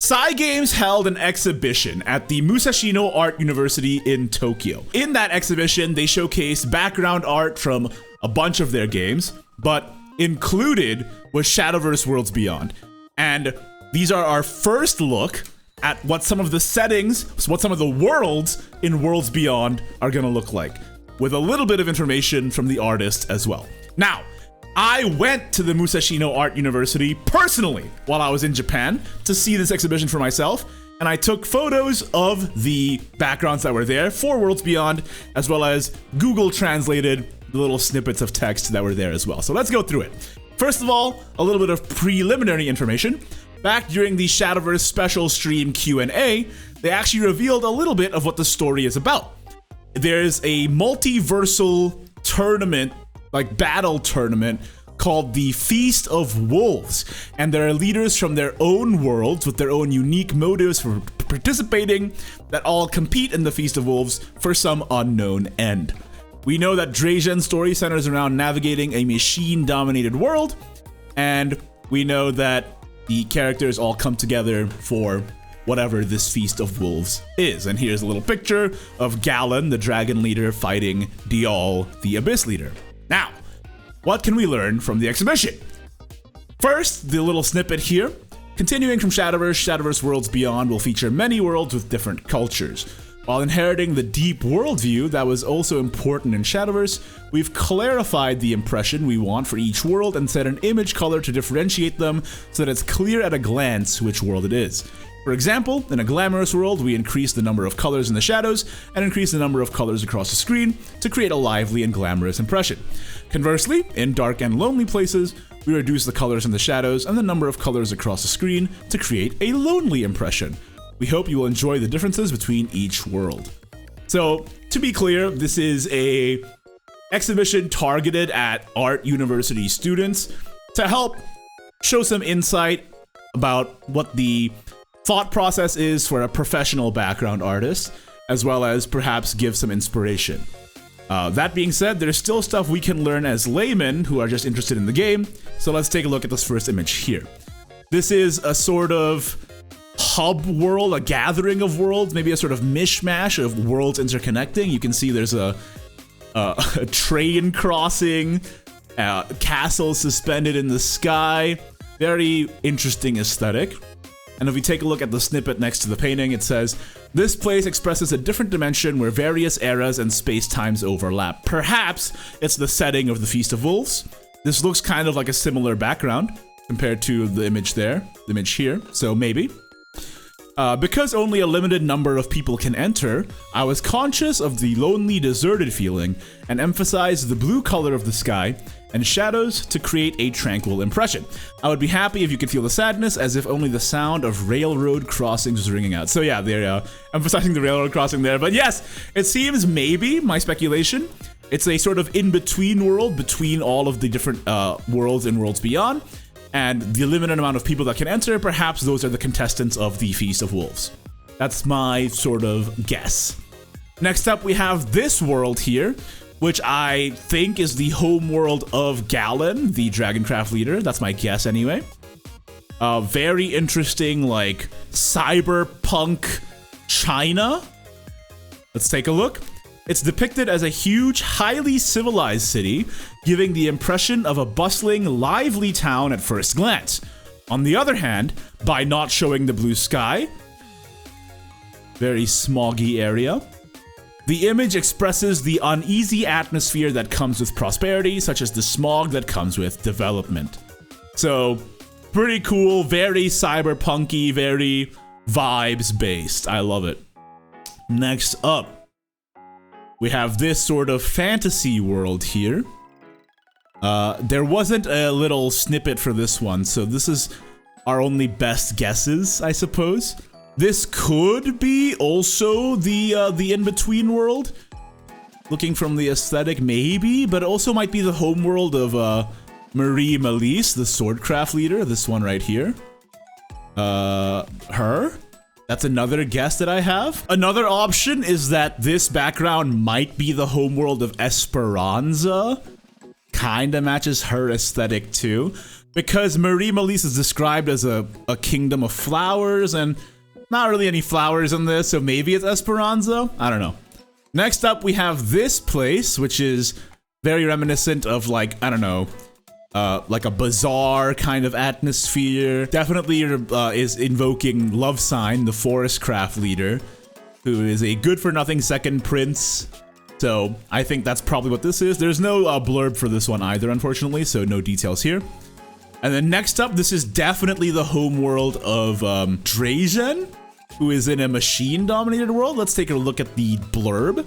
Cygames held an exhibition at the Musashino Art University in Tokyo. In that exhibition, they showcased background art from a bunch of their games, but included was Shadowverse Worlds Beyond. And these are our first look at what some of the settings, what some of the worlds in Worlds Beyond are gonna look like, with a little bit of information from the artist as well. Now, I went to the Musashino Art University personally while I was in Japan to see this exhibition for myself, and I took photos of the backgrounds that were there for Worlds Beyond, as well as Google translated the little snippets of text that were there as well. So let's go through it. First of all, a little bit of preliminary information. Back during the Shadowverse special stream Q&A, they actually revealed a little bit of what the story is about. There's a multiversal tournament, like battle tournament, called the Feast of Wolves, and there are leaders from their own worlds with their own unique motives for participating that all compete in the Feast of Wolves for some unknown end. We know that Drazian's story centers around navigating a machine-dominated world, and we know that the characters all come together for whatever this Feast of Wolves is. And here's a little picture of Galen, the dragon leader, fighting Dial, the abyss leader. Now, what can we learn from the exhibition? First, the little snippet here. Continuing from Shadowverse, Shadowverse Worlds Beyond will feature many worlds with different cultures. While inheriting the deep worldview that was also important in Shadowverse, we've clarified the impression we want for each world and set an image color to differentiate them so that it's clear at a glance which world it is. For example, in a glamorous world, we increase the number of colors in the shadows and increase the number of colors across the screen to create a lively and glamorous impression. Conversely, in dark and lonely places, we reduce the colors in the shadows and the number of colors across the screen to create a lonely impression. We hope you will enjoy the differences between each world. So, to be clear, this is a exhibition targeted at art university students to help show some insight about what the thought process is for a professional background artist, as well as perhaps give some inspiration. That being said, there's still stuff we can learn as laymen who are just interested in the game, so let's take a look at this first image here. This is a sort of hub world, a gathering of worlds, maybe a sort of mishmash of worlds interconnecting. You can see there's a train crossing, castles suspended in the sky. Very interesting aesthetic. And if we take a look at the snippet next to the painting, it says, "This place expresses a different dimension where various eras and space-times overlap. Perhaps it's the setting of the Feast of Wolves." This looks kind of like a similar background compared to the image there, the image here, so maybe. Because only a limited number of people can enter, I was conscious of the lonely, deserted feeling and emphasized the blue color of the sky and shadows to create a tranquil impression. I would be happy if you could feel the sadness as if only the sound of railroad crossings was ringing out. So yeah, they're emphasizing the railroad crossing there. But yes, it seems, maybe, my speculation, it's a sort of in-between world between all of the different worlds and Worlds Beyond. And the limited amount of people that can enter, perhaps those are the contestants of the Feast of Wolves. That's my sort of guess. Next up, we have this world here, which I think is the home world of Galen, the Dragoncraft leader. That's my guess anyway. Very interesting, like, cyberpunk China. Let's take a look. It's depicted as a huge, highly civilized city, giving the impression of a bustling, lively town at first glance. On the other hand, by not showing the blue sky, very smoggy area, the image expresses the uneasy atmosphere that comes with prosperity, such as the smog that comes with development. So, pretty cool, very cyberpunky, very vibes-based. I love it. Next up, we have this sort of fantasy world here. There wasn't a little snippet for this one, so this is our only best guesses, I suppose. This could be also the in-between world. Looking from the aesthetic, maybe, but it also might be the home world of Marie Melise, the swordcraft leader, this one right here. Her? That's another guess that I have. Another option is that this background might be the homeworld of Esperanza. Kinda matches her aesthetic too. because Marie Melise is described as a kingdom of flowers, and not really any flowers in this, so maybe it's Esperanza? I don't know. Next up, we have this place, which is very reminiscent of, like, I don't know, like a bazaar kind of atmosphere. Definitely is invoking Love Sign, the forest craft leader, who is a good-for-nothing second prince. So I think that's probably what this is. There's no blurb for this one either, unfortunately, so no details here. And then next up, this is definitely the homeworld of Drazen, who is in a machine-dominated world. Let's take a look at the blurb.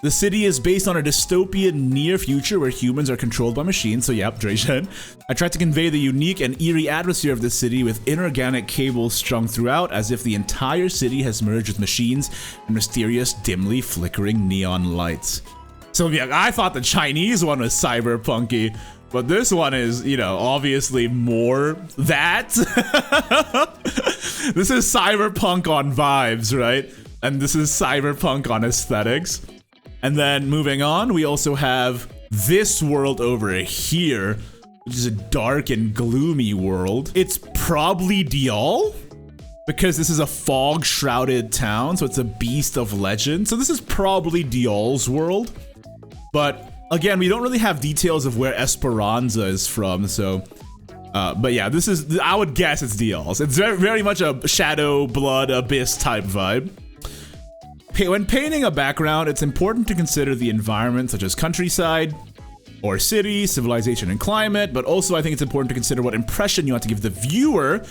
The city is based on a dystopian near future where humans are controlled by machines, so yep, Drazen. I tried to convey the unique and eerie atmosphere of the city with inorganic cables strung throughout, as if the entire city has merged with machines and mysterious, dimly flickering neon lights. So yeah, I thought the Chinese one was cyberpunky, but this one is, you know, obviously more that. This is cyberpunk on vibes, right? And this is cyberpunk on aesthetics. And then moving on, we also have this world over here, which is a dark and gloomy world. It's probably Dial, because this is a fog-shrouded town, so it's a beast of legend. So this is probably Dial's world. But again, we don't really have details of where Esperanza is from, so... but yeah, this is... I would guess it's Dial's. It's very, very much a Shadow, Blood, Abyss type vibe. When painting a background, it's important to consider the environment, such as countryside, or city, civilization, and climate, but also I think it's important to consider what impression you want to give the viewer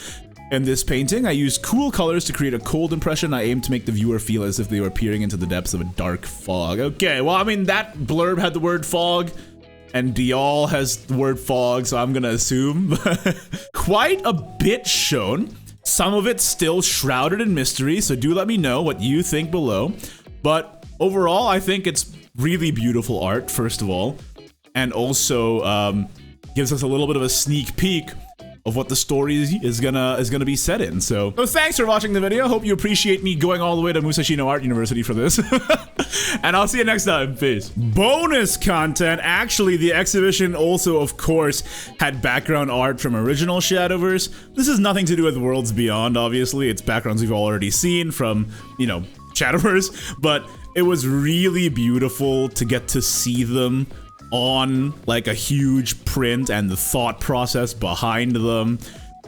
in this painting. I used cool colors to create a cold impression. I aim to make the viewer feel as if they were peering into the depths of a dark fog. Okay, well, I mean, that blurb had the word fog, and Dial has the word fog, so I'm gonna assume. Quite a bit shown. Some of it's still shrouded in mystery, so do let me know what you think below. But overall, I think it's really beautiful art, first of all, and also gives us a little bit of a sneak peek of what the story is gonna be set in. So thanks for watching the video. Hope you appreciate me going all the way to Musashino Art University for this. And I'll see you next time. Peace. Bonus content. Actually, the exhibition also, of course, had background art from original Shadowverse. This has nothing to do with Worlds Beyond, obviously. It's backgrounds we've already seen from, you know, Shadowverse. But it was really beautiful to get to see them on like a huge print and the thought process behind them.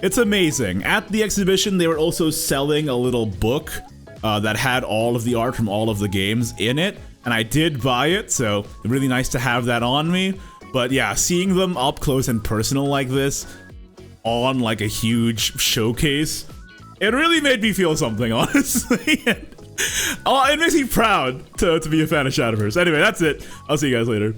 It's amazing. At the exhibition, they were also selling a little book that had all of the art from all of the games in it, and I did buy it, so really nice to have that on me. But yeah, seeing them up close and personal like this on like a huge showcase, it really made me feel something, honestly. Oh, it makes me proud to be a fan of Shadowverse. Anyway, that's it. I'll see you guys later.